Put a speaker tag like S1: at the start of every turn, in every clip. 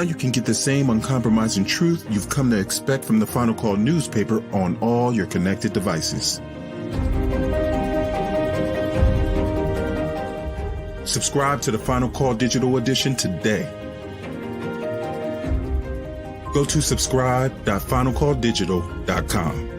S1: you can get the same uncompromising truth you've come to expect from the Final Call newspaper on all your connected devices. Subscribe to the Final Call Digital Edition today. Go to subscribe.finalcalldigital.com.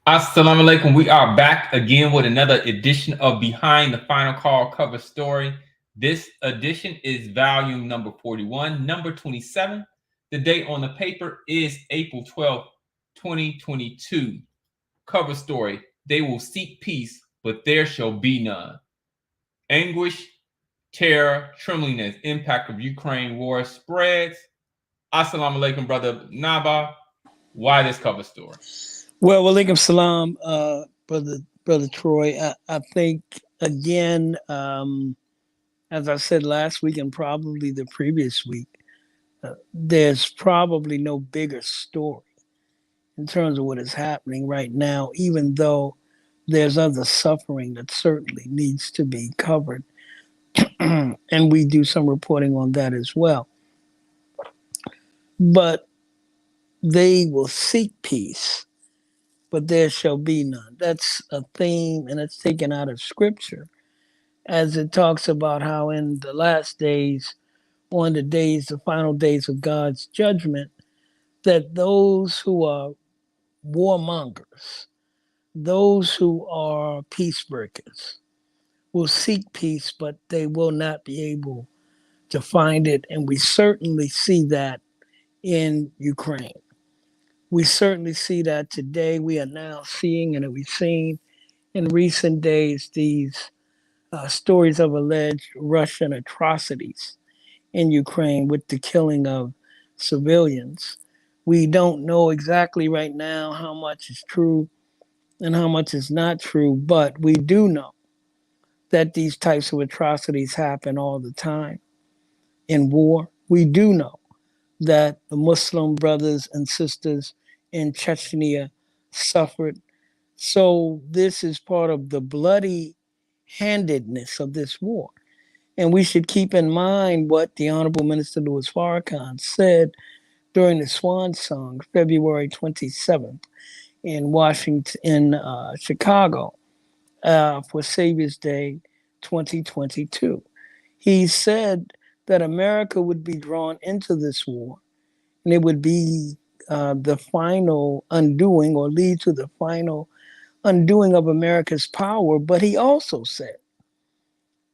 S2: Assalamu alaikum. We are back again with another edition of Behind the Final Call cover story. This edition is volume number 41, number 27. The date on the paper is April 12th, 2022. Cover story: they will seek peace, but there shall be none. Anguish, terror, trembling as impact of Ukraine war spreads. Assalamu alaikum, brother Naba. Why this cover story?
S3: Well, walaikum salam, brother Troy. I think again, as I said last week and probably the previous week, there's probably no bigger story in terms of what is happening right now, even though there's other suffering that certainly needs to be covered. And we do some reporting on that as well. But they will seek peace, but there shall be none. That's a theme, and it's taken out of scripture, as it talks about how in the last days, on the final days of God's judgment, that those who are warmongers, those who are peace breakers, will seek peace, but they will not be able to find it. And we certainly see that in Ukraine. We certainly see that today. We are now seeing, and we've seen in recent days, these stories of alleged Russian atrocities in Ukraine with the killing of civilians. We don't know exactly right now how much is true and how much is not true, but we do know that these types of atrocities happen all the time in war. We do know that the Muslim brothers and sisters in Chechnya suffered. So this is part of the bloody handedness of this war. And we should keep in mind what the Honorable Minister Louis Farrakhan said during the Swan Song, February 27th in Chicago, for Savior's Day 2022. He said that America would be drawn into this war, and it would be the final undoing, or lead to the final undoing of America's power. But he also said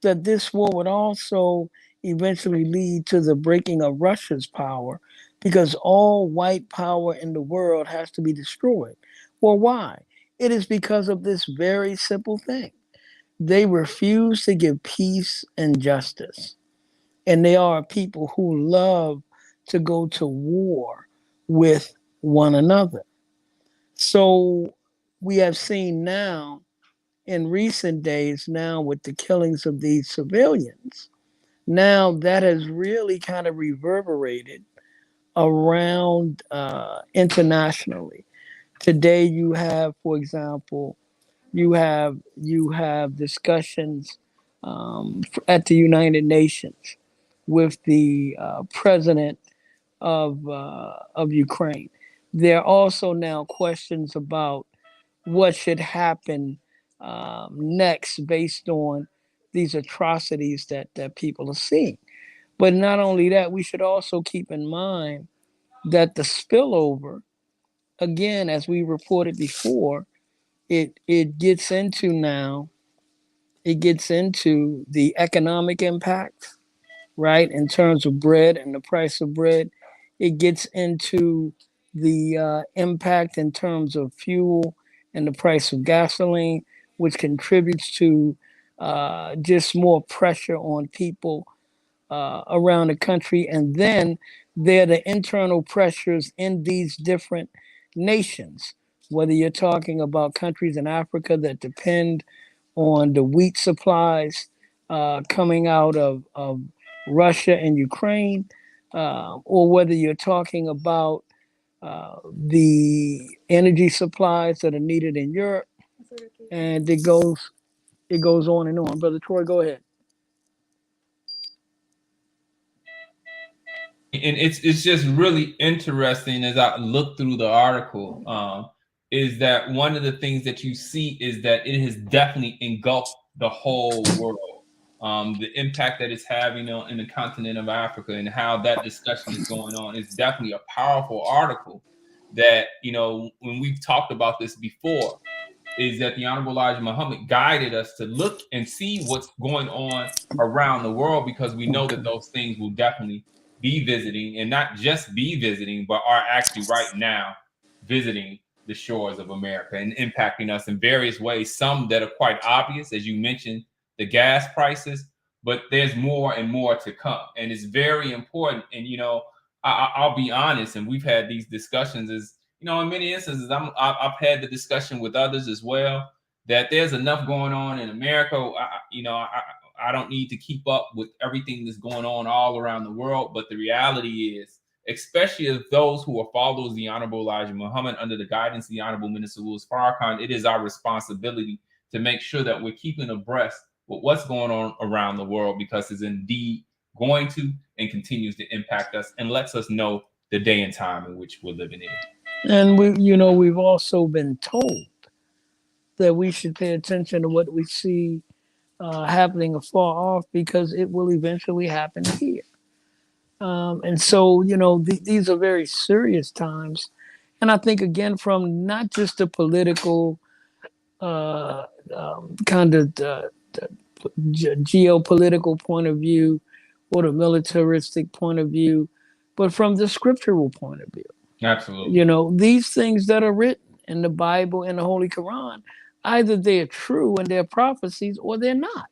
S3: that this war would also eventually lead to the breaking of Russia's power, because all white power in the world has to be destroyed. Well, why? It is because of this very simple thing. They refuse to give peace and justice. And they are people who love to go to war with one another. So we have seen now in recent days, now with the killings of these civilians, now that has really kind of reverberated around internationally. Today you have, for example, you have discussions at the United Nations with the president of Ukraine. There are also now questions about what should happen next based on these atrocities that people are seeing. But not only that, we should also keep in mind that the spillover, again, as we reported before, it gets into the economic impact, right, in terms of bread and the price of bread. It gets into the impact in terms of fuel and the price of gasoline, which contributes to just more pressure on people around the country. And then there are the internal pressures in these different nations, whether you're talking about countries in Africa that depend on the wheat supplies coming out of Russia and Ukraine, or whether you're talking about the energy supplies that are needed in Europe, and it goes on and on. Brother Troy, go ahead.
S2: And it's just really interesting as I look through the article. Is that one of the things that you see is that it has definitely engulfed the whole world. The impact that it's having on in the continent of Africa and how that discussion is going on is definitely a powerful article. That when we've talked about this before, is that the Honorable Elijah Muhammad guided us to look and see what's going on around the world, because we know that those things will definitely be visiting, and not just be visiting, but are actually right now visiting the shores of America and impacting us in various ways. Some that are quite obvious, as you mentioned, the gas prices, but there's more and more to come. And it's very important. And, I'll be honest, and we've had these discussions in many instances, I've had the discussion with others as well, that there's enough going on in America. I don't need to keep up with everything that's going on all around the world. But the reality is, especially of those who are followers of the Honorable Elijah Muhammad under the guidance of the Honorable Minister Louis Farrakhan, it is our responsibility to make sure that we're keeping abreast with what's going on around the world, because it's indeed going to and continues to impact us and lets us know the day and time in which we're living in.
S3: And we've also been told that we should pay attention to what we see happening afar off, because it will eventually happen here. And so, these are very serious times. And I think, again, from not just the political kind of geopolitical point of view or the militaristic point of view, but from the scriptural point of view.
S2: Absolutely.
S3: These things that are written in the Bible and the Holy Quran, either they're true and they're prophecies, or they're not.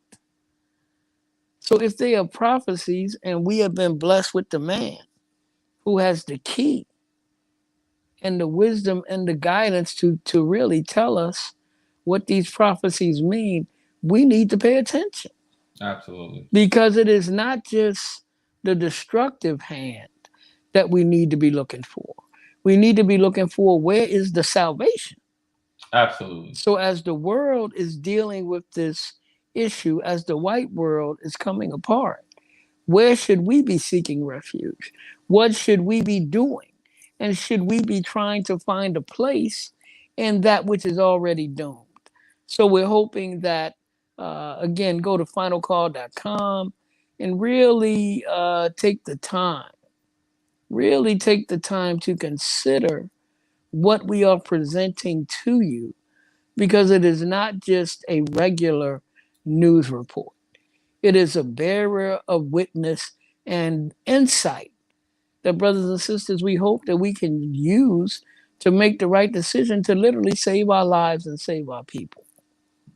S3: So if they are prophecies, and we have been blessed with the man who has the key and the wisdom and the guidance to really tell us what these prophecies mean, we need to pay attention.
S2: Absolutely.
S3: Because it is not just the destructive hand that we need to be looking for. We need to be looking for, where is the salvation?
S2: Absolutely.
S3: So as the world is dealing with this issue, as the white world is coming apart, where should we be seeking refuge? What should we be doing? And should we be trying to find a place in that which is already doomed? So we're hoping that, again, go to finalcall.com and really take the time to consider what we are presenting to you, because it is not just a regular news report. It is a bearer of witness and insight that, brothers and sisters, we hope that we can use to make the right decision to literally save our lives and save our people.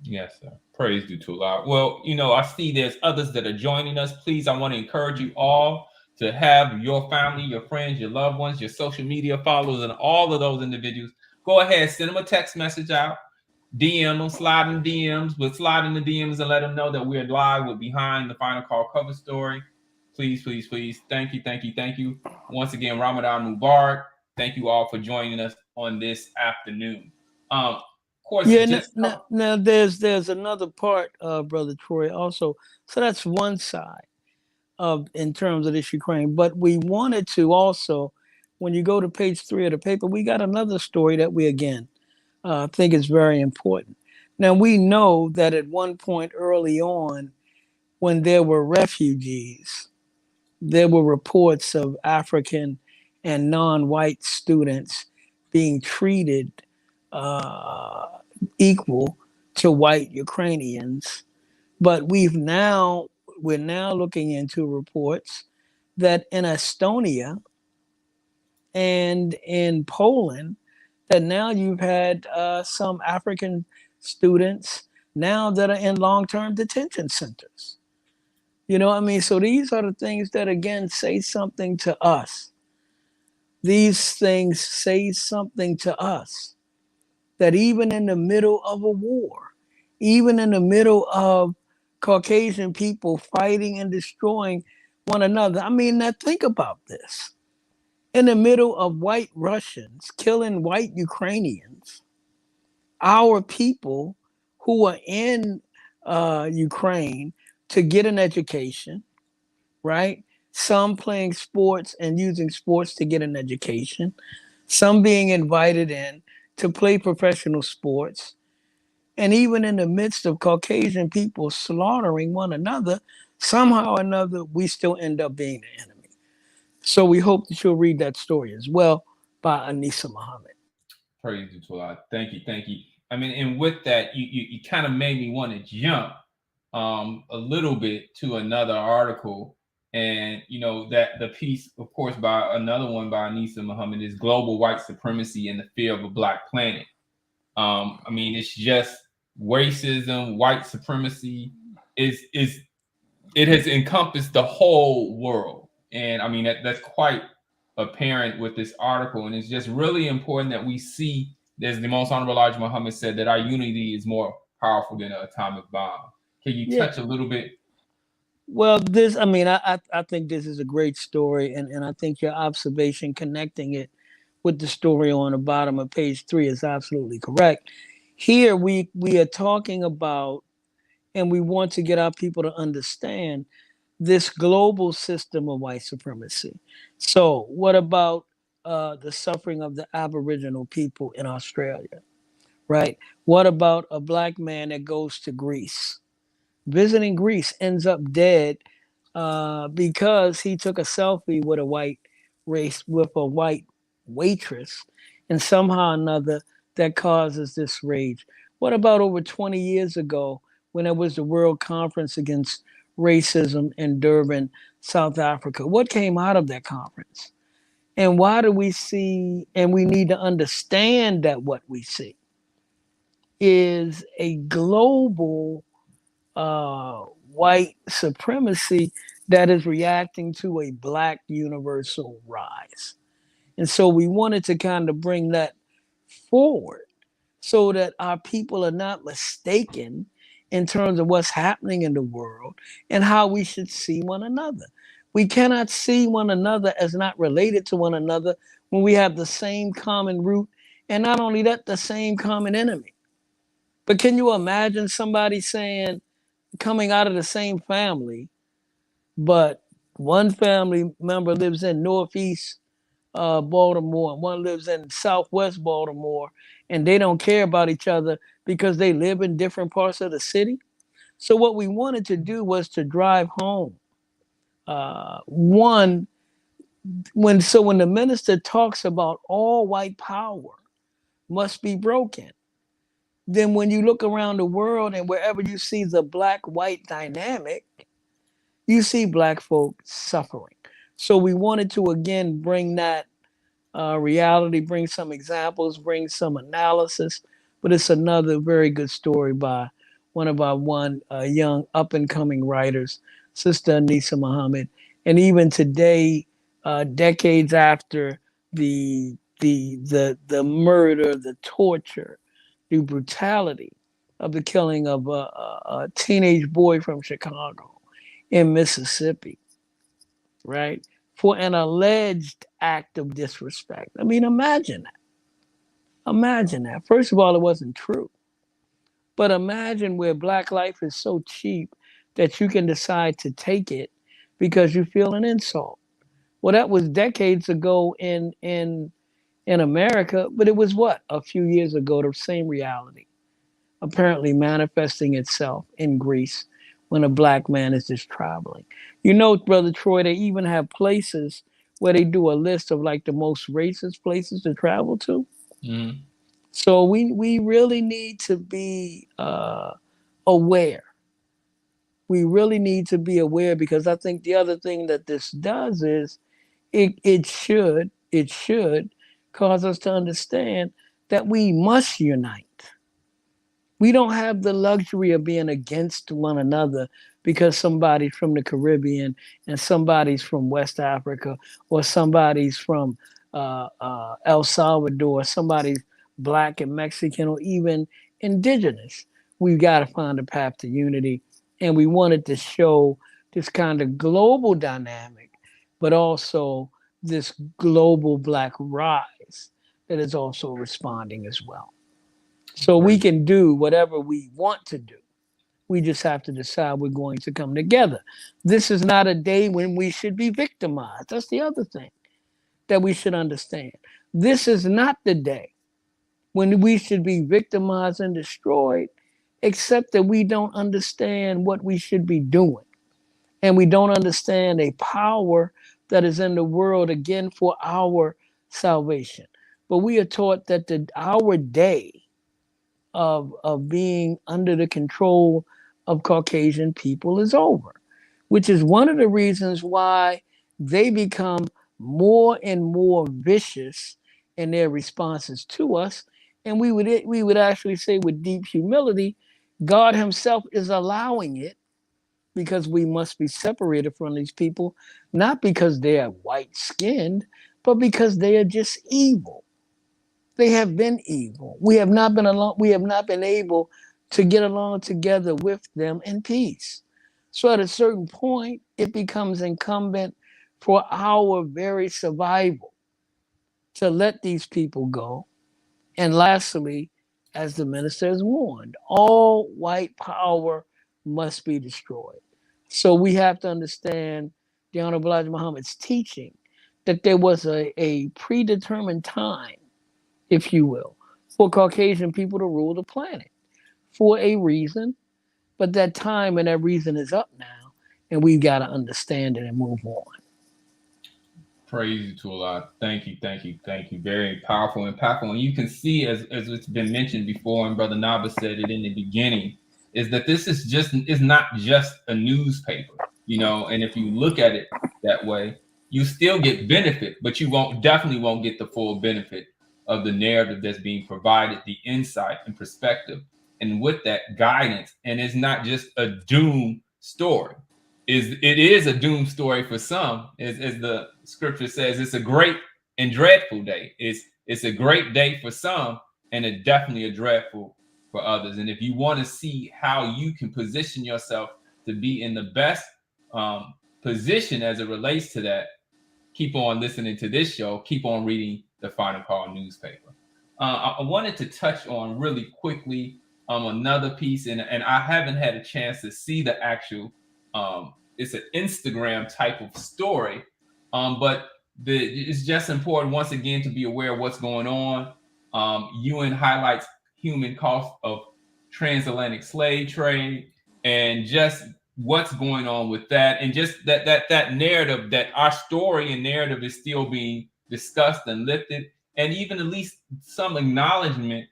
S2: Yes, sir. Praise due to Allah. Well, I see there's others that are joining us. Please, I want to encourage you all to have your family, your friends, your loved ones, your social media followers, and all of those individuals. Go ahead, send them a text message out, DM them, slide in DMs, but slide in the DMs and let them know that we're live with Behind the Final Call cover story. Please, please, please. Thank you, thank you, thank you. Once again, Ramadan Mubarak. Thank you all for joining us on this afternoon. Of course,
S3: now there's another part, Brother Troy, also. So that's one side of, in terms of this Ukraine. But we wanted to also, when you go to page 3 of the paper, we got another story that we again think is very important. Now we know that at one point early on, when there were refugees, there were reports of African and non-white students being treated equal to white Ukrainians. But we're now looking into reports that in Estonia and in Poland, that now you've had some African students now that are in long-term detention centers. So these are the things that, again, say something to us. These things say something to us, that even in the middle of a war, even in the middle of Caucasian people fighting and destroying one another. Now think about this. in the middle of white Russians killing white Ukrainians, our people who are in Ukraine to get an education, right? Some playing sports and using sports to get an education, some being invited in to play professional sports. And even in the midst of Caucasian people slaughtering one another, somehow or another, we still end up being the enemy. So we hope that you'll read that story as well by Anisa Muhammad.
S2: Praise you to Allah. Thank you, thank you. I mean, and with that, you kind of made me want to jump a little bit to another article, and that the piece, of course, by another one by Anisa Muhammad is global white supremacy and the fear of a black planet. I mean, it's just racism, white supremacy is it has encompassed the whole world, and I mean that's quite apparent with this article, and it's just really important that we see, as the Most Honorable Elijah Muhammad said, that our unity is more powerful than an atomic bomb. Can you touch a little bit?
S3: Well, I think this is a great story, and I think your observation connecting it with the story on the bottom of page 3 is absolutely correct. Here we are talking about, and we want to get our people to understand this global system of white supremacy. So, what about the suffering of the Aboriginal people in Australia, right? What about a black man that goes to Greece, visiting Greece, ends up dead because he took a selfie with a white waitress, and somehow or another that causes this rage? What about over 20 years ago when there was the World Conference Against Racism in Durban, South Africa? What came out of that conference? And why do we see, and we need to understand that what we see is a global white supremacy that is reacting to a black universal rise. And so we wanted to kind of bring that forward so that our people are not mistaken in terms of what's happening in the world and how we should see one another. We cannot see one another as not related to one another when we have the same common root, and not only that, the same common enemy. But can you imagine somebody saying, coming out of the same family, but one family member lives in Northeast Baltimore and one lives in Southwest Baltimore, and they don't care about each other because they live in different parts of the city? So what we wanted to do was to drive home one when the minister talks about all white power must be broken, then when you look around the world and wherever you see the black white dynamic, you see black folk suffering. So we wanted to again bring that reality, bring some examples, bring some analysis. But it's another very good story by one of our young up and coming writers, Sister Anisa Muhammad. And even today, decades after the murder, the torture, the brutality of the killing of a teenage boy from Chicago in Mississippi, right? For an alleged act of disrespect. I mean, imagine that. Imagine that. First of all, it wasn't true. But imagine where black life is so cheap that you can decide to take it because you feel an insult. Well, that was decades ago in America, but it was what? A few years ago, the same reality apparently manifesting itself in Greece when a black man is just traveling. You know, Brother Troy, they even have places where they do a list of like the most racist places to travel to.
S2: Mm-hmm.
S3: So we really need to be aware. We really need to be aware, because I think the other thing that this does is it should cause us to understand that we must unite. We don't have the luxury of being against one another because somebody's from the Caribbean and somebody's from West Africa, or somebody's from El Salvador, somebody's black and Mexican, or even indigenous. We've got to find a path to unity. And we wanted to show this kind of global dynamic, but also this global black rise that is also responding as well. So we
S2: Praise.
S3: can do whatever we want to do. We just have to decide we're going to come together. This is not a day when we should be victimized. That's the other thing that we should understand. This is not the day when we should be victimized and destroyed, except that we don't understand what we should be doing. And we don't understand a power that is in the world again for our salvation. But we are taught that our day of being under the control of Caucasian people is over, which is one of the reasons why they become more and more vicious in their responses to us. And we would actually say with deep humility, God Himself is allowing it because we must be separated from these people, not because they are white skinned, but because they are just evil. They have been evil. We have not been along, we have not been able to get along together with them in peace. So at a certain point, it becomes incumbent for our very survival to let these people go. And lastly, as the minister has warned, all white power must be destroyed. So we have to understand the Honorable Elijah Muhammad's teaching that there was a predetermined time, if you will, for Caucasian people to rule the planet for a reason, but that time and that reason is up now, and we've got to understand it and move on.
S2: Praise you to Allah. Thank you, thank you, thank you. Very powerful and impactful. And you can see, as it's been mentioned before, and Brother Naba said it in the beginning, is that this is not just a newspaper, and if you look at it that way, you still get benefit, but you definitely won't get the full benefit of the narrative that's being provided, the insight and perspective, and with that guidance. And it's not just a doom story. It is a doom story for some, as the scripture says. It's a great and dreadful day. It's a great day for some, and it's definitely a dreadful for others. And if you want to see how you can position yourself to be in the best position as it relates to that, keep on listening to this show. Keep on reading the Final Call newspaper. I wanted to touch on really quickly another piece, and I haven't had a chance to see the actual. It's an Instagram type of story, but it's just important once again to be aware of what's going on. UN highlights human cost of transatlantic slave trade, and just what's going on with that, and just that narrative, that our story and narrative is still being discussed and lifted, and even at least some acknowledgement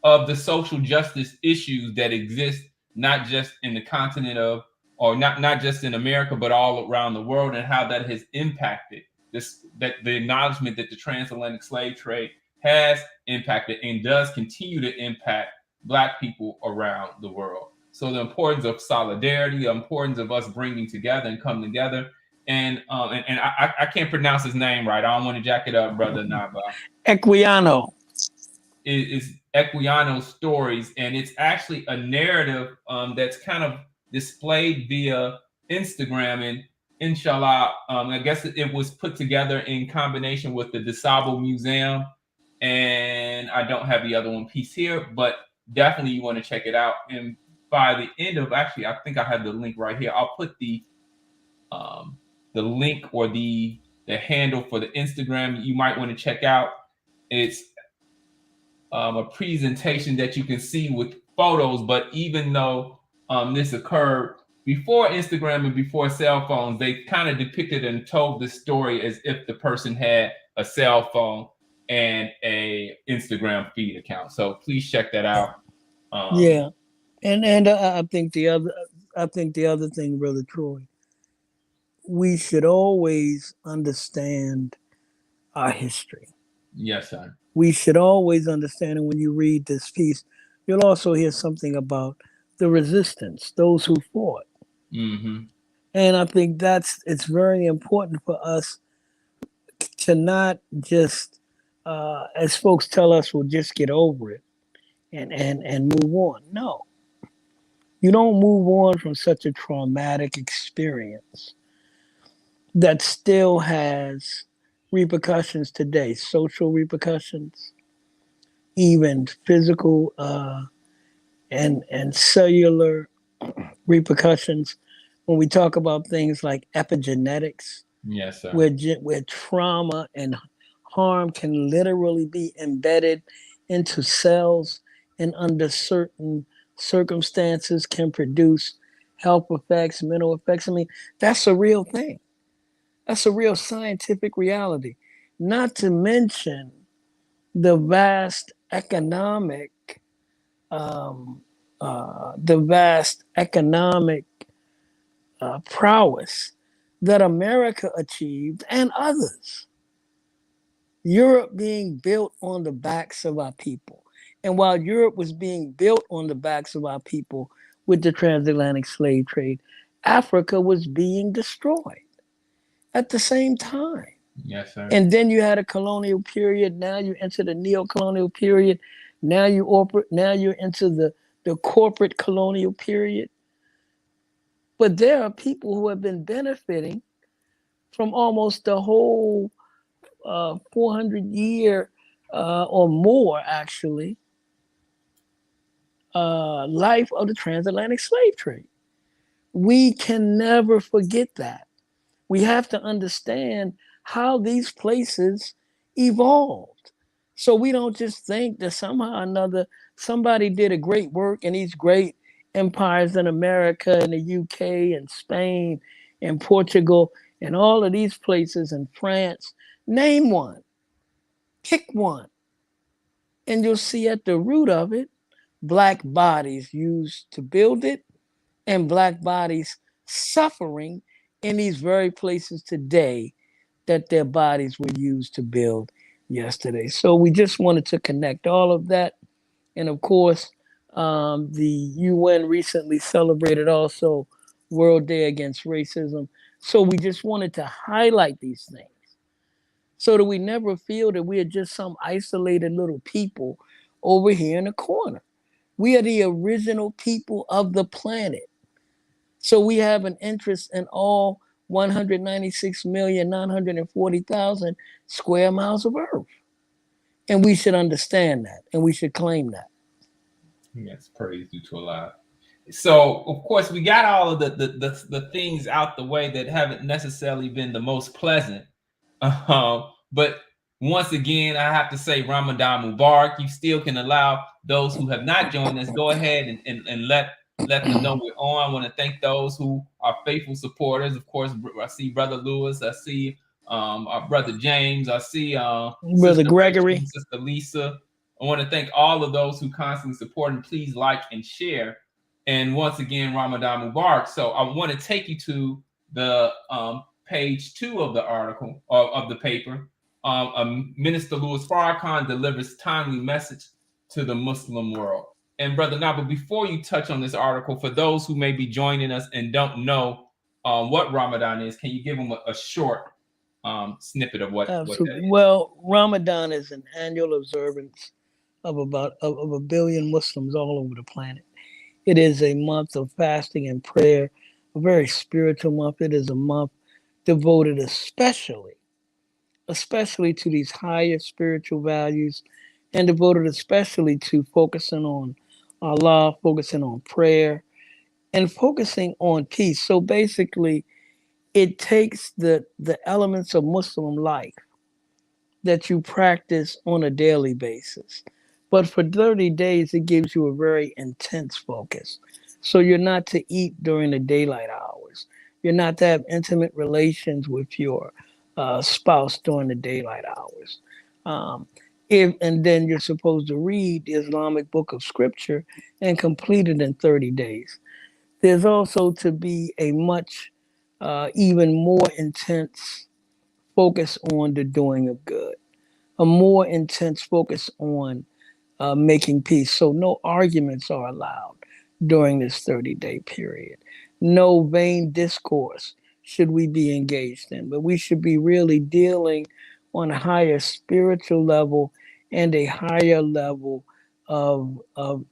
S2: of the social justice issues that exist, not just in the continent of, or not just in America, but all around the world, and how that has impacted this, that the acknowledgement that the transatlantic slave trade has impacted and does continue to impact Black people around the world. So the importance of solidarity, the importance of us bringing together and coming together. And I can't pronounce his name right. I don't want to jack it up, Brother Naba.
S3: Equiano.
S2: Is Equiano's stories, and it's actually a narrative that's kind of displayed via Instagram, and inshallah, I guess it was put together in combination with the Disable Museum, and I don't have the other one piece here, but definitely you want to check it out. And by the end of, actually, I think I have the link right here. I'll put the link or the handle for the Instagram you might want to check out. It's a presentation that you can see with photos, but even though this occurred before Instagram and before cell phones, they kind of depicted and told the story as if the person had a cell phone and a Instagram feed account. So please check that out.
S3: Yeah, and I think the other thing, Brother Troy, we should always understand our history.
S2: Yes, sir.
S3: We should always understand, and when you read this piece, you'll also hear something about the resistance, those who fought.
S2: Mm-hmm.
S3: And I think it's very important for us to not just, as folks tell us, we'll just get over it and move on. No, you don't move on from such a traumatic experience that still has repercussions today, social repercussions, even physical and cellular repercussions. When we talk about things like epigenetics,
S2: Yes, sir.
S3: where trauma and harm can literally be embedded into cells and under certain circumstances can produce health effects, mental effects. I mean, that's a real thing. That's a real scientific reality. Not to mention the vast economic, um, the vast economic prowess that America achieved and others. Europe being built on the backs of our people. And while Europe was being built on the backs of our people with the transatlantic slave trade, Africa was being destroyed at the same time.
S2: Yes, sir.
S3: And then you had a colonial period. Now you enter the neo-colonial period. Now you're into the corporate colonial period. But there are people who have been benefiting from almost the whole 400-year or more, actually, life of the transatlantic slave trade. We can never forget that. We have to understand how these places evolved. So we don't just think that somehow or another somebody did a great work in these great empires in America and the UK and Spain and Portugal and all of these places in France. Name one, pick one, and you'll see at the root of it Black bodies used to build it and Black bodies suffering in these very places today that their bodies were used to build yesterday. So we just wanted to connect all of that. And of course, the UN recently celebrated also World Day Against Racism. So we just wanted to highlight these things so that we never feel that we are just some isolated little people over here in the corner. We are the original people of the planet. So we have an interest in all 196,940,000 square miles of earth. And we should understand that and we should claim that.
S2: Yes, praise due to Allah. So, of course, we got all of the things out the way that haven't necessarily been the most pleasant. But once again, I have to say Ramadan Mubarak. You still can allow those who have not joined us, go ahead and let them know we're on. I want to thank those who are faithful supporters. Of course, I see Brother Lewis. I see our Brother James. I see
S3: Brother
S2: Sister
S3: Gregory.
S2: Rachel, Sister Lisa. I want to thank all of those who constantly support, and please like and share. And once again, Ramadan Mubarak. So I want to take you to the page 2 of the article of the paper. Minister Louis Farrakhan delivers timely message to the Muslim world. And Brother Naba, before you touch on this article, for those who may be joining us and don't know what Ramadan is, can you give them a short snippet of what that
S3: Absolutely.
S2: is?
S3: Well, Ramadan is an annual observance of of a billion Muslims all over the planet. It is a month of fasting and prayer, a very spiritual month. It is a month devoted especially to these higher spiritual values and devoted especially to focusing on Allah, focusing on prayer, and focusing on peace. So basically, it takes the elements of Muslim life that you practice on a daily basis. But for 30 days, it gives you a very intense focus. So you're not to eat during the daylight hours. You're not to have intimate relations with your spouse during the daylight hours. Um, and then you're supposed to read the Islamic book of scripture and complete it in 30 days. There's also to be a much even more intense focus on the doing of good, a more intense focus on making peace. So no arguments are allowed during this 30-day period. No vain discourse should we be engaged in, but we should be really dealing on a higher spiritual level and a higher level of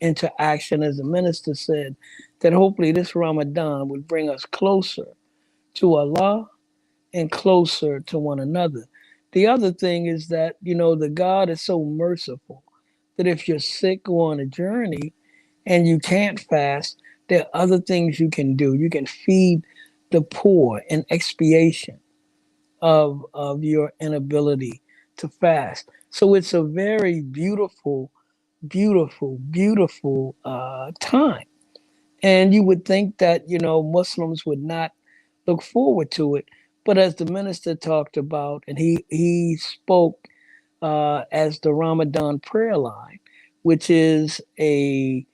S3: interaction, as the minister said, that hopefully this Ramadan would bring us closer to Allah and closer to one another. The other thing is that, the God is so merciful that if you're sick or on a journey and you can't fast, there are other things you can do. You can feed the poor in expiation of your inability to fast. So it's a very beautiful, beautiful, beautiful time. And you would think that, Muslims would not look forward to it. But as the minister talked about, and he spoke as the Ramadan prayer line, which is a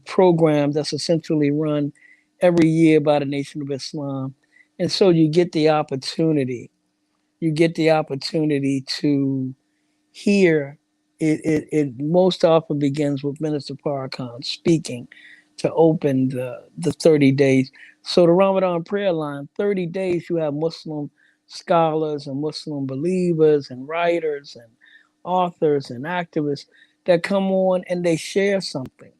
S3: program that's essentially run every year by the Nation of Islam. And so you get the opportunity to hear it most often begins with Minister Farrakhan speaking to open the 30 days. So the Ramadan prayer line, 30 days, you have Muslim scholars and Muslim believers and writers and authors and activists that come on and they share something.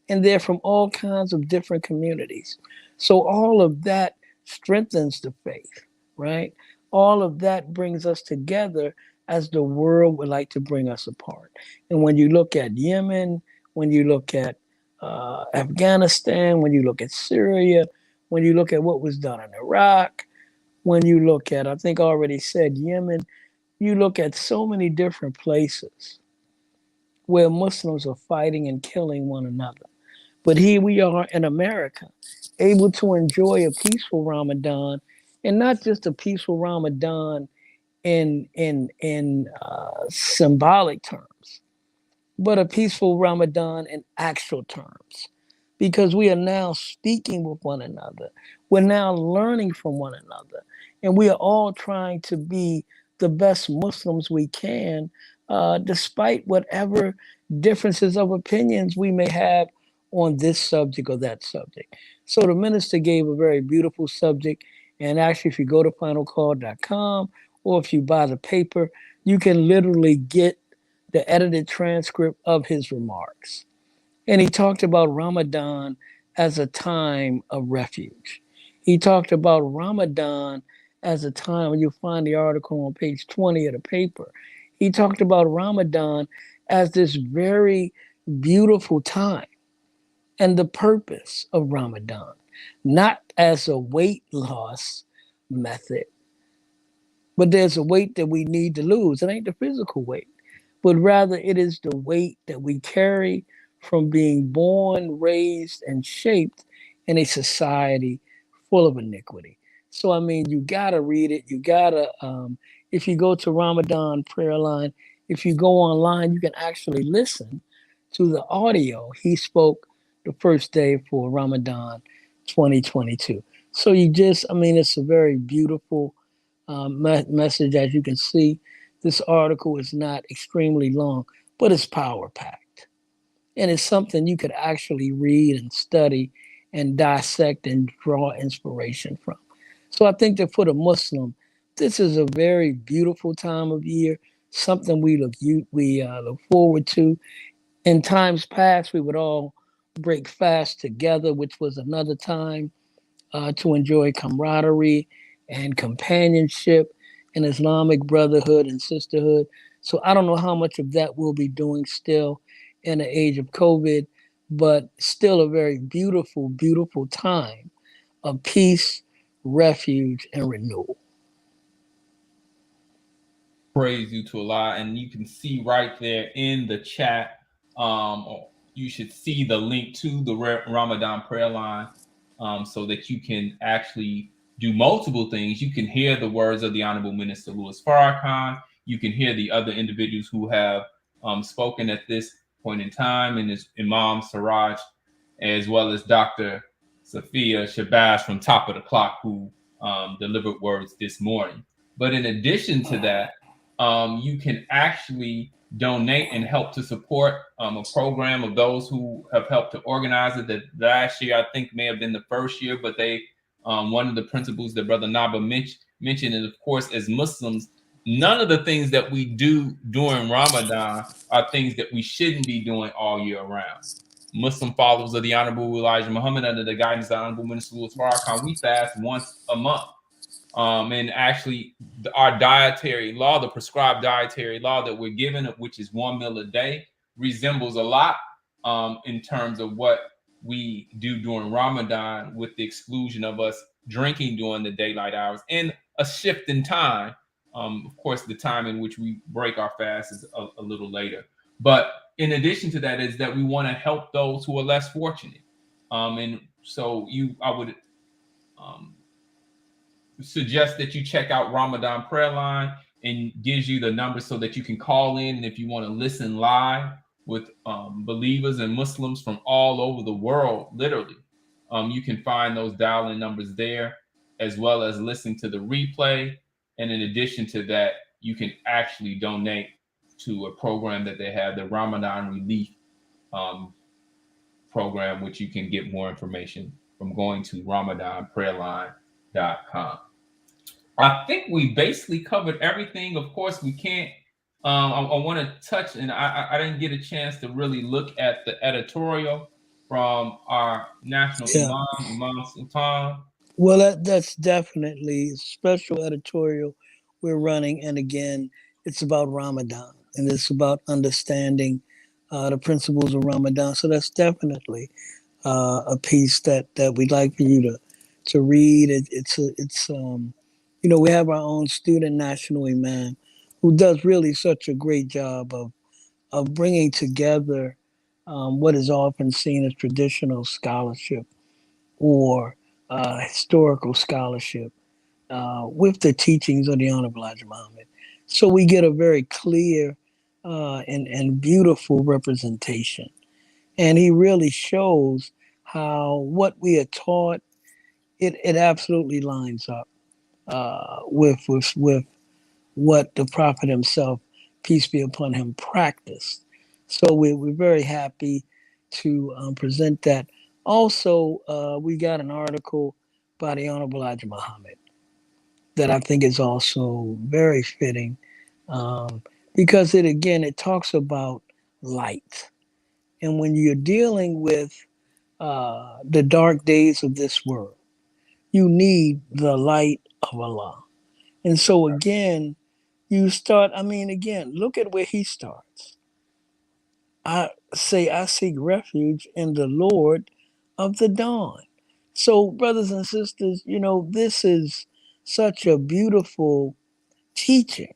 S3: And they're from all kinds of different communities. So all of that strengthens the faith, right? All of that brings us together as the world would like to bring us apart. And when you look at Yemen, when you look at Afghanistan, when you look at Syria, when you look at what was done in Iraq, when you look at, I think I already said Yemen, you look at so many different places where Muslims are fighting and killing one another. But here we are in America, able to enjoy a peaceful Ramadan, and not just a peaceful Ramadan in symbolic terms, but a peaceful Ramadan in actual terms. Because we are now speaking with one another. We're now learning from one another. And we are all trying to be the best Muslims we can, despite whatever differences of opinions we may have on this subject or that subject. So the minister gave a very beautiful subject. And actually, if you go to finalcall.com or if you buy the paper, you can literally get the edited transcript of his remarks. And he talked about Ramadan as a time of refuge. He talked about Ramadan as a time, and you'll find the article on page 20 of the paper. He talked about Ramadan as this very beautiful time and the purpose of Ramadan, not as a weight loss method, but there's a weight that we need to lose. It ain't the physical weight, but rather it is the weight that we carry from being born, raised, and shaped in a society full of iniquity. So, I mean, you got to read it. You got to, if you go to Ramadan Prayer Line, if you go online, you can actually listen to the audio he spoke the first day for Ramadan 2022. So it's a very beautiful message. As you can see, this article is not extremely long, but it's power packed. And it's something you could actually read and study and dissect and draw inspiration from. So I think that for the Muslim, this is a very beautiful time of year, something we look forward to. In times past, we would all break fast together, which was another time to enjoy camaraderie and companionship and Islamic brotherhood and sisterhood. So I don't know how much of that we'll be doing still in the age of COVID, but still a very beautiful, beautiful time of peace, refuge, and renewal.
S2: Praise you to Allah. And you can see right there in the chat, you should see the link to the Ramadan prayer line, so that you can actually do multiple things. You can hear the words of the Honorable Minister Louis Farrakhan. You can hear the other individuals who have spoken at this point in time, and is Imam Siraj, as well as Dr. Sophia Shabazz from Top of the Clock, who delivered words this morning. But in addition to that, you can actually donate and help to support a program of those who have helped to organize it. That last year, I think, may have been the first year, but they one of the principles that Brother Naba mentioned is, of course, as Muslims, none of the things that we do during Ramadan are things that we shouldn't be doing all year round. Muslim followers of the Honorable Elijah Muhammad, under the guidance of the Honorable Minister Louis Farrakhan, we fast once a month. And actually, our dietary law, the prescribed dietary law that we're given, which is 1 meal a day, resembles a lot in terms of what we do during Ramadan, with the exclusion of us drinking during the daylight hours and a shift in time. Of course, the time in which we break our fast is a little later. But in addition to that, is that we want to help those who are less fortunate. And so I would um, suggest that you check out Ramadan Prayer Line, and gives you the number so that you can call in. And if you want to listen live with believers and Muslims from all over the world, literally, you can find those dial-in numbers there, as well as listen to the replay. And in addition to that, you can actually donate to a program that they have, the Ramadan Relief um, program, which you can get more information from going to ramadanprayerline.com. I think we basically covered everything. Of course, we can't. I want to touch, and I didn't get a chance to really look at the editorial from our national
S3: Yeah.
S2: Imam Sultan.
S3: Well, that's definitely a special editorial we're running. And again, it's about Ramadan and it's about understanding the principles of Ramadan. So that's definitely a piece that we'd like for you to read. We have our own student national imam who does really such a great job of bringing together what is often seen as traditional scholarship or historical scholarship with the teachings of the Honorable Elijah Muhammad. So we get a very clear and beautiful representation. And he really shows how what we are taught, it absolutely lines up with what the Prophet himself, peace be upon him, practiced. So we're very happy to present that. Also, we got an article by the Honorable Elijah Muhammad that I think is also very fitting because it talks about light. And when you're dealing with the dark days of this world, you need the light of Allah. And so again, you start, again, look at where he starts. I say, I seek refuge in the Lord of the dawn. So, brothers and sisters, this is such a beautiful teaching,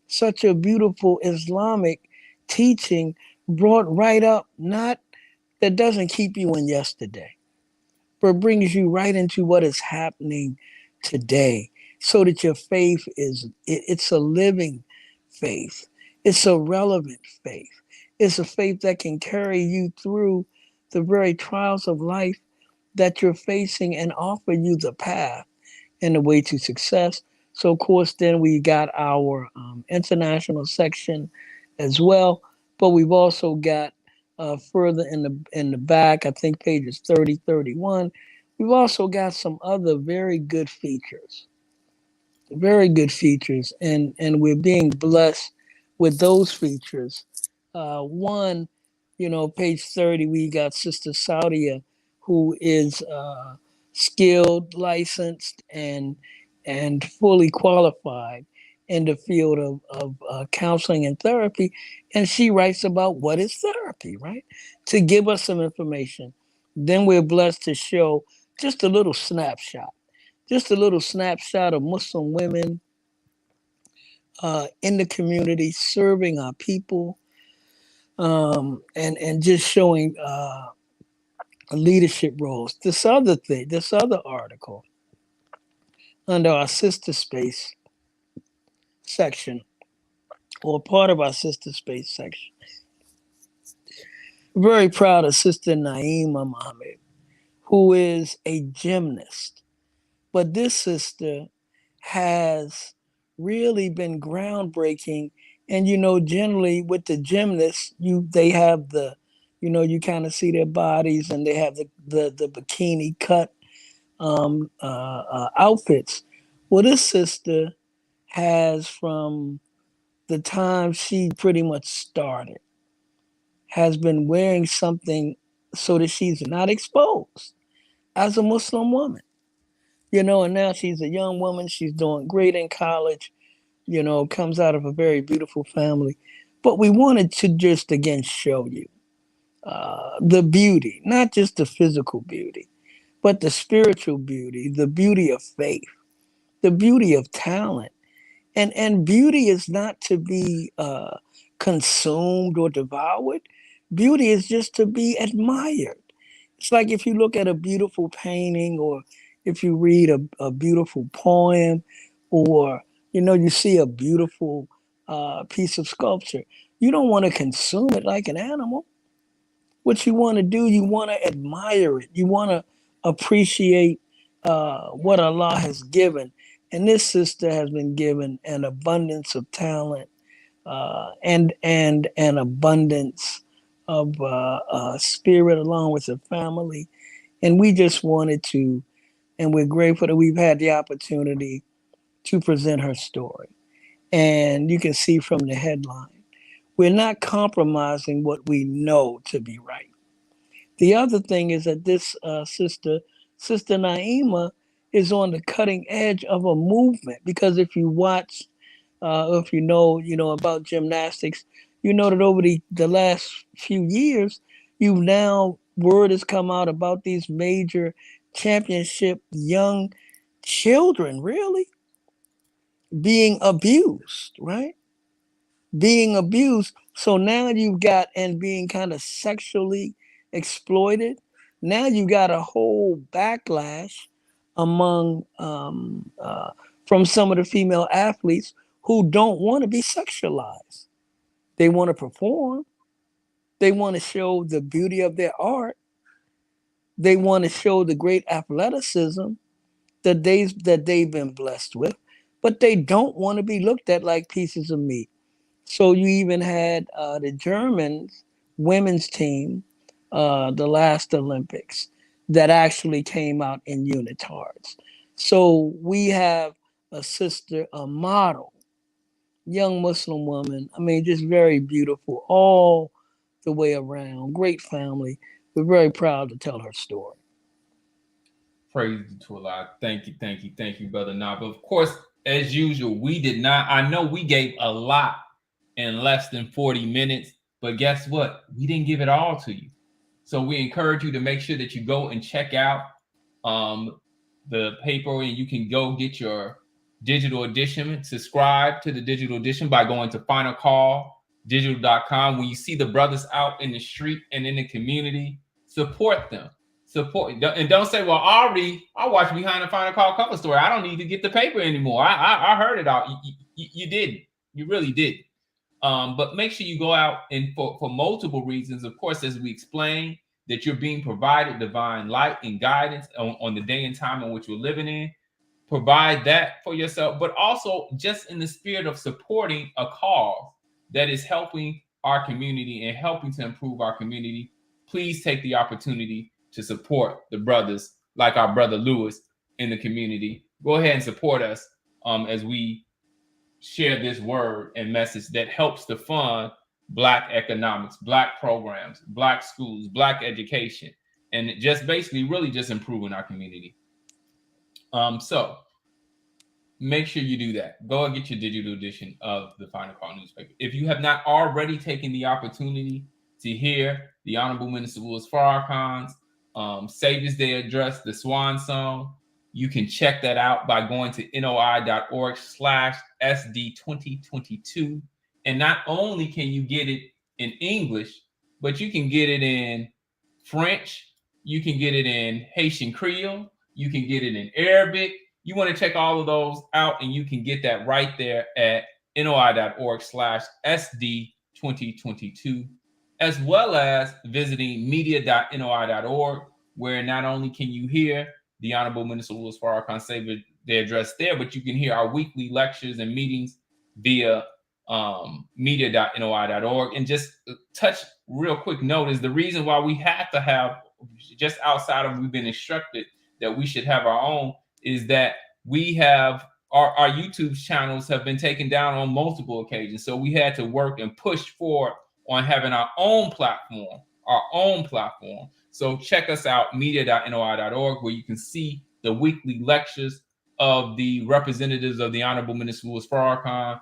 S3: such a beautiful Islamic teaching brought right up, not that doesn't keep you in yesterday, but brings you right into what is happening today so that your faith it's a living faith. It's a relevant faith. It's a faith that can carry you through the very trials of life that you're facing and offer you the path and the way to success. So, of course, then we got our international section as well, but we've also got further in the back, I think pages 30, 31. We've also got some other very good features, and we're being blessed with those features. One, page 30, we got Sister Saudia, who is skilled, licensed, and fully qualified in the field of counseling and therapy. And she writes about what is therapy, right? To give us some information. Then we're blessed to show just a little snapshot, of Muslim women in the community serving our people, and just showing leadership roles. This other article under our sister space section, or part of our sister space section. Very proud of Sister Naima Muhammad, who is a gymnast. But this sister has really been groundbreaking. And generally with the gymnasts, they have you kind of see their bodies, and they have the bikini cut outfits. Well, this sister has, from the time she pretty much started, has been wearing something so that she's not exposed as a Muslim woman. and now she's a young woman. She's doing great in college, comes out of a very beautiful family. But we wanted to just again show you the beauty, not just the physical beauty, but the spiritual beauty, the beauty of faith, the beauty of talent. And beauty is not to be consumed or devoured. Beauty is just to be admired. It's like if you look at a beautiful painting, or if you read a beautiful poem, or you see a beautiful piece of sculpture. You don't want to consume it like an animal. What you want to do, you want to admire it. You want to appreciate what Allah has given. And this sister has been given an abundance of talent, and an abundance of spirit along with her family. And we just wanted to, and we're grateful that we've had the opportunity to present her story. And you can see from the headline, we're not compromising what we know to be right. The other thing is that this Sister Naima, is on the cutting edge of a movement, because if you watch, if you know about gymnastics, you know that over the last few years, you've now word has come out about these major championship young children really being abused, right? Being abused. So now you've got, and being kind of sexually exploited. Now you got a whole backlash among from some of the female athletes who don't want to be sexualized. They want to perform. They want to show the beauty of their art. They want to show the great athleticism that they've been blessed with, but they don't want to be looked at like pieces of meat. So you even had the Germans women's team, the last Olympics, that actually came out in unitards. So we have a sister, a model, young Muslim woman. I mean, just very beautiful all the way around. Great family. We're very proud to tell her story.
S2: Praise to Allah. Thank you, thank you, thank you, Brother Nab. Of course, as usual, we did not. I know we gave a lot in less than 40 minutes, but guess what? We didn't give it all to you. So we encourage you to make sure that you go and check out the paper, and you can go get your digital edition. Subscribe to the digital edition by going to finalcalldigital.com. When you see the brothers out in the street and in the community, support them. Support, and don't say, well, I watched Behind the Final Call cover story. I don't need to get the paper anymore. I heard it all. You didn't. You really did. But make sure you go out, and for multiple reasons, of course, as we explained, that you're being provided divine light and guidance on the day and time in which you're living in. Provide that for yourself, but also just in the spirit of supporting a cause that is helping our community and helping to improve our community. Please take the opportunity to support the brothers like our brother Lewis in the community. Go ahead and support us as we share this word and message that helps to fund Black economics, Black programs, Black schools, Black education, and just basically really just improving our community. So make sure you do that. Go and get your digital edition of the Final Call newspaper. If you have not already taken the opportunity to hear the Honorable Minister Louis Farrakhan's Savior's Day address, the Swan Song, you can check that out by going to noi.org/SD2022. And not only can you get it in English, but you can get it in French, you can get it in Haitian Creole, you can get it in Arabic. You want to check all of those out, and you can get that right there at noi.org/SD2022, as well as visiting media.noi.org, where not only can you hear the Honorable Minister Louis Farrakhan Savior Day address there, but you can hear our weekly lectures and meetings via media.noi.org. And just touch real quick note is the reason why we have to have, just outside of we've been instructed that we should have our own, is that we have our YouTube channels have been taken down on multiple occasions. So we had to work and push forward on having our own platform. So check us out, media.noi.org, where you can see the weekly lectures of the representatives of the Honorable Minister Louis Farrakhan,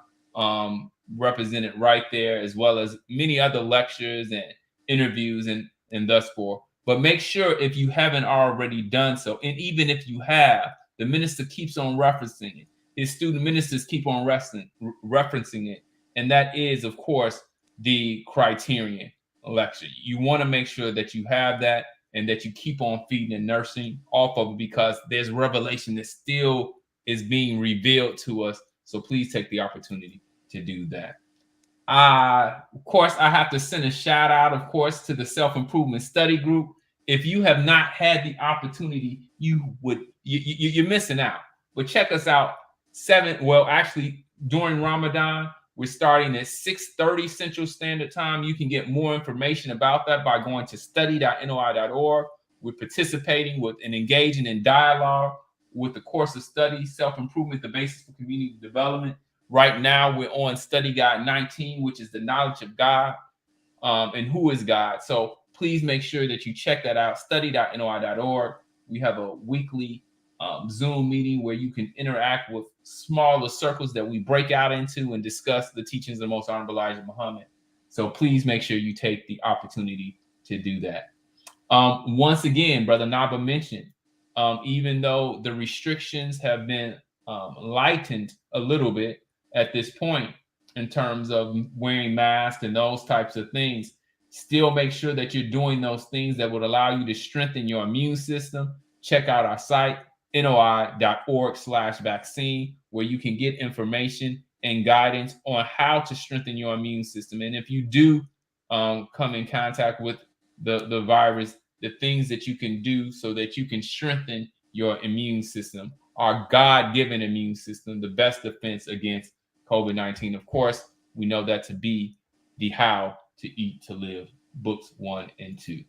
S2: represented right there, as well as many other lectures and interviews and thus forth. But make sure, if you haven't already done so, and even if you have, the minister keeps on referencing it. His student ministers keep on referencing it. And that is, of course, the criterion lecture. You want to make sure that you have that and that you keep on feeding and nursing off of it, because there's revelation that still is being revealed to us. So please take the opportunity to do that. Of course, I have to send a shout out, of course, to the Self-Improvement Study Group. If you have not had the opportunity, you're missing out. But check us out. During Ramadan, we're starting at 6:30 Central Standard Time. You can get more information about that by going to study.noi.org. We're participating with and engaging in dialogue with the course of study, Self-Improvement, the Basis for Community Development. Right now, we're on Study Guide 19, which is the knowledge of God and who is God. So please make sure that you check that out, study.noi.org. We have a weekly Zoom meeting where you can interact with smaller circles that we break out into and discuss the teachings of the Most Honorable Elijah Muhammad. So please make sure you take the opportunity to do that. Once again, Brother Naba mentioned, even though the restrictions have been lightened a little bit at this point in terms of wearing masks and those types of things, still make sure that you're doing those things that would allow you to strengthen your immune system. Check out our site, noi.org/vaccine, where you can get information and guidance on how to strengthen your immune system. And if you do come in contact with the virus, the things that you can do so that you can strengthen your immune system, our God-given immune system, the best defense against COVID-19. Of course, we know that to be the How to Eat to Live, books 1 and 2.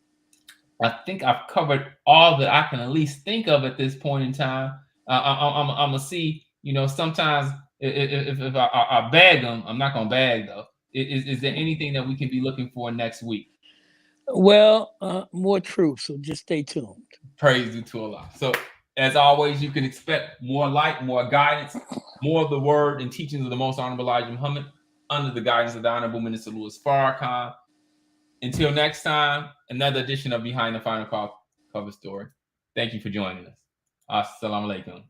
S2: I think I've covered all that I can at least think of at this point in time. I'm gonna see, sometimes if I bag them, I'm not gonna bag though. Is there anything that we can be looking for next week?
S3: Well, more truth. So just stay tuned.
S2: Praise due to Allah. So as always, you can expect more light, more guidance, more of the word and teachings of the Most Honorable Elijah Muhammad under the guidance of the Honorable Minister Louis Farrakhan. Until next time, another edition of Behind the Final Call Cover Story. Thank you for joining us. Assalamu alaikum.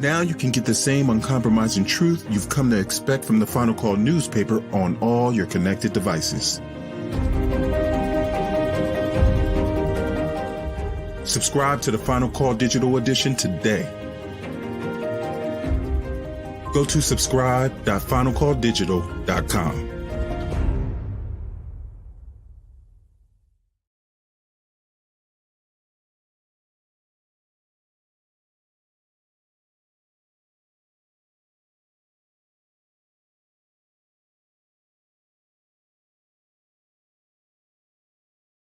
S1: Now you can get the same uncompromising truth you've come to expect from the Final Call newspaper on all your connected devices. Subscribe to the Final Call Digital Edition today. Go to subscribe.finalcalldigital.com.